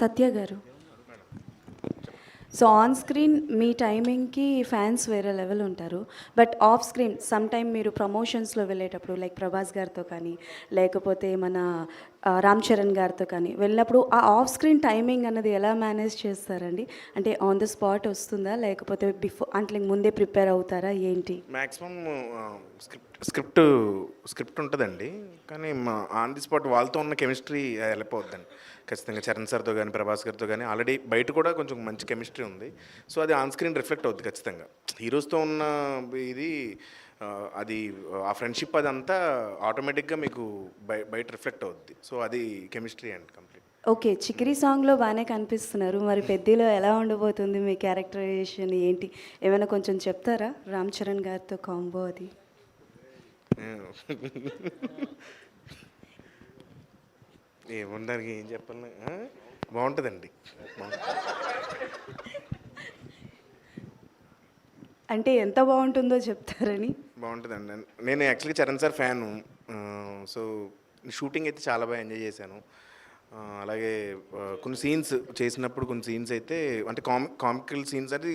సత్య గారు, so on screen మీ టైమింగ్కి ఫ్యాన్స్ వేరే లెవెల్ ఉంటారు. But off screen some time మీరు ప్రమోషన్స్లో వెళ్ళేటప్పుడు లైక్ ప్రభాస్ గారితో కానీ లేకపోతే మన రామ్ చరణ్ గారితో కానీ వెళ్ళినప్పుడు ఆ ఆఫ్ స్క్రీన్ టైమింగ్ అన్నది ఎలా మేనేజ్ చేస్తారండి? అంటే ఆన్ ద స్పాట్ వస్తుందా లేకపోతే అంటే ముందే ప్రిపేర్ అవుతారా ఏంటి? మ్యాక్సిమం స్క్రిప్ట్ స్క్రిప్ట్ ఉంటుందండి, కానీ ఆన్ ది స్పాట్ వాళ్ళతో ఉన్న కెమిస్ట్రీ హెల్ప్ అవుతుందండి. ఖచ్చితంగా చరణ్ సార్తో కానీ ప్రభాస్ గారితో కానీ ఆల్రెడీ బయట కూడా కొంచెం మంచి కెమిస్ట్రీ ఉంది. సో అది ఆన్ స్క్రీన్ రిఫ్లెక్ట్ అవుద్ది ఖచ్చితంగా. హీరోస్తో ఉన్న ఇది అది ఆ ఫ్రెండ్షిప్ అదంతా ఆటోమేటిక్గా మీకు బయట రిఫ్లెక్ట్ అవుద్ది. సో అది కెమిస్ట్రీ అండి కంప్లీట్. ఓకే, చికిరి సాంగ్లో బాగానే కనిపిస్తున్నారు. మరి పెద్దిలో ఎలా ఉండబోతుంది మీ క్యారెక్టరైజేషన్ ఏంటి? ఏమైనా కొంచెం చెప్తారా రామ్ చరణ్ గారితో కాంబో అది? ఏముండడానికి ఏం చెప్పాలి, బాగుంటుందండి. అంటే ఎంత బాగుంటుందో చెప్తారని. బాగుంటుందండి. నేను యాక్చువల్గా Charan sir fan. So shooting అయితే చాలా బాగా ఎంజాయ్ చేశాను. అలాగే కొన్ని సీన్స్ చేసినప్పుడు కొన్ని సీన్స్ అయితే అంటే కామికల్ సీన్స్ అంటే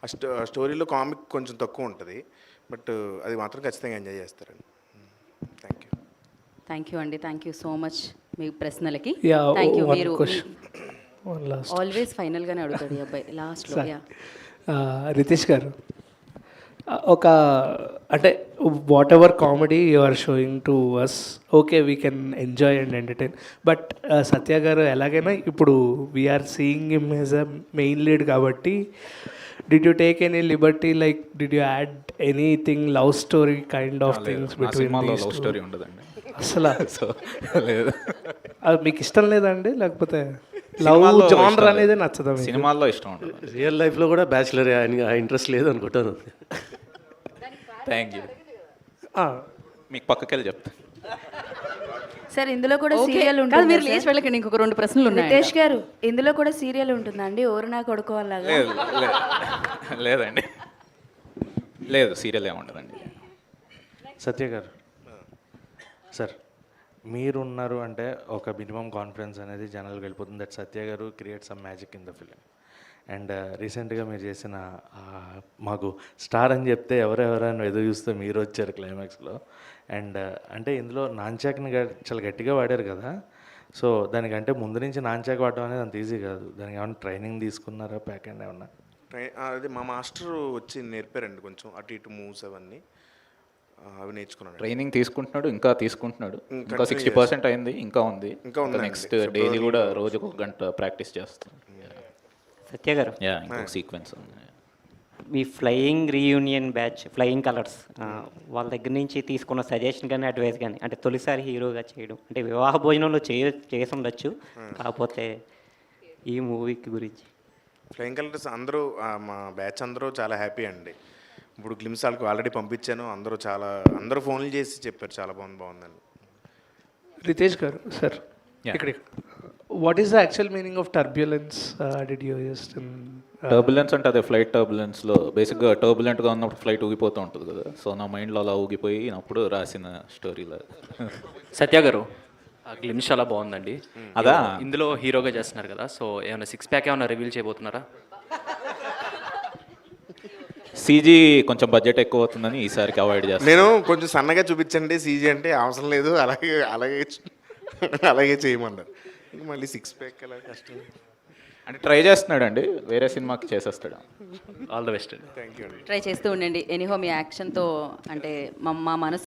ఆ స్టోరీలో కామిక్ కొంచెం తక్కువ ఉంటుంది. బట్ అది మాత్రం ఖచ్చితంగా ఎంజాయ్ చేస్తారండి. Thank you. థ్యాంక్ యూ అండి, థ్యాంక్ యూ సో మచ్ మీ ప్రశ్నలకి. Yeah, thank you. one మీరు question. One last. ఆల్వేస్ ఫైనల్గానే అడుగుతాడు ఈ అబ్బాయి లాస్ట్లో. యా రితేష్ గారు, ఒక అంటే whatever comedy you are showing to us, okay we can enjoy and entertain. But Satya గారు ఎలాగైనా ఇప్పుడు we are seeing him as a main lead కాబట్టి did you take any liberty, like did you add anything love story kind of things between love story ఉండదండి అసలు? So లేదు, అది మీకు ఇష్టం లేదండి, లేకపోతే లవ్ జానర్ అనేది నచ్చదా? సినిమాల్లో ఇష్టం ఉంటుంది. రియల్ లైఫ్లో కూడా బ్యాచులర్ ఆ ఇంట్రెస్ట్ లేదు అనుకుంటాను. Thank you. మీకు పక్కకెళ్ళి చెప్తా. సార్ ఇందులో కూడా ఓకే, సీరియల్ కాదు, ఉంటుంది. మీరు లేచి వెళ్ళకండి, ఇంకొక 2 ప్రశ్నలు ఉన్నాయి. రితేష్ గారు, ఇందులో కూడా సీరియల్ ఉంటుందండి ఓరు నా కొడుకు అలాగా? లేదు లేదండి, లేదు సీరియల్ ఏముండదండి. సత్య గారు సార్, మీరున్నారు అంటే ఒక మినిమం కాన్ఫిడెన్స్ అనేది జనరల్గా వెళ్ళిపోతుంది. దట్ సత్య గారు create some magic in the film. And రీసెంట్గా మీరు చేసిన మాకు స్టార్ అని చెప్తే ఎవరెవరైనా ఎదురు చూస్తే మీరు వచ్చారు క్లైమాక్స్లో. అండ్ అంటే ఇందులో నాన్చాక్ని చాలా గట్టిగా వాడారు కదా. సో దానికంటే ముందు నుంచి నాన్చాక్ వాడడం అనేది అంత ఈజీ కాదు. దానికి ఏమైనా ట్రైనింగ్ తీసుకున్నారా, ప్యాక్ అండ్ ఏమన్నా? అది మా మాస్టర్ వచ్చి నేర్పారండి, కొంచెం అటు ఇటు మూవ్స్ అవన్నీ అవి నేర్చుకున్నాను. ట్రైనింగ్ తీసుకుంటున్నాడు, ఇంకా తీసుకుంటున్నాడు. ఇంకా 60% అయింది, ఇంకా ఉంది. నెక్స్ట్ డైలీ కూడా రోజుకు 1 గంట ప్రాక్టీస్ చేస్తాం. సత్య గారు, యా ఇంకొక సీక్వెన్స్ ఉంది. మీ flying reunion batch flying colours వాళ్ళ దగ్గర నుంచి తీసుకున్న సజెషన్ కానీ అడ్వైస్ కానీ, అంటే తొలిసారి హీరోగా చేయడం అంటే వివాహ భోజనంలో చేసి ఉండొచ్చు, కాకపోతే ఈ మూవీకి గురించి. ఫ్లయింగ్ కలర్స్ అందరూ మా బ్యాచ్ అందరూ చాలా హ్యాపీ అండి. ఇప్పుడు గ్లిమ్స్ వాళ్ళకి ఆల్రెడీ పంపించాను. అందరూ ఫోన్లు చేసి చెప్పారు చాలా బాగుందని. రితేష్ గారు సార్, ఇక్కడ what is the actual meaning of turbulence? Did you use turbulence అంటే అదే ఫ్లైట్ టర్బులెన్స్లో బేసిక్గా టర్బులెంట్గా ఉన్నప్పుడు ఫ్లైట్ ఊగిపోతూ ఉంటుంది కదా. సో నా మైండ్లో అలా ఊగిపోయినప్పుడు రాసిన స్టోరీలో. సత్య గారు, ఆ గ్లిమ్స్ చాలా బాగుందండి. అదా ఇందులో హీరోగా చేస్తున్నారు కదా, సో ఏమైనా 6 ప్యాక్ ఏమైనా రివీల్ చేయబోతున్నారా? సీజీ కొంచెం బడ్జెట్ ఎక్కువ అవుతుందని ఈసారికి అవాయిడ్ చేస్తాను. నేను కొంచెం సన్నగా చూపించండి సీజీ అంటే, అవసరం లేదు అలాగే చేయమన్నారు. ఇంక మళ్ళీ 6 ప్యాక్ అలా కష్టం అంటే ట్రై చేస్తున్నాడు అండి, వేరే సినిమాకి చేసేస్తాడు. ఆల్ ద బెస్ట్ అండి. థ్యాంక్ యూ అండి. ట్రై చేస్తూ ఉండండి. ఎనీహో మీ యాక్షన్తో అంటే మా మనసు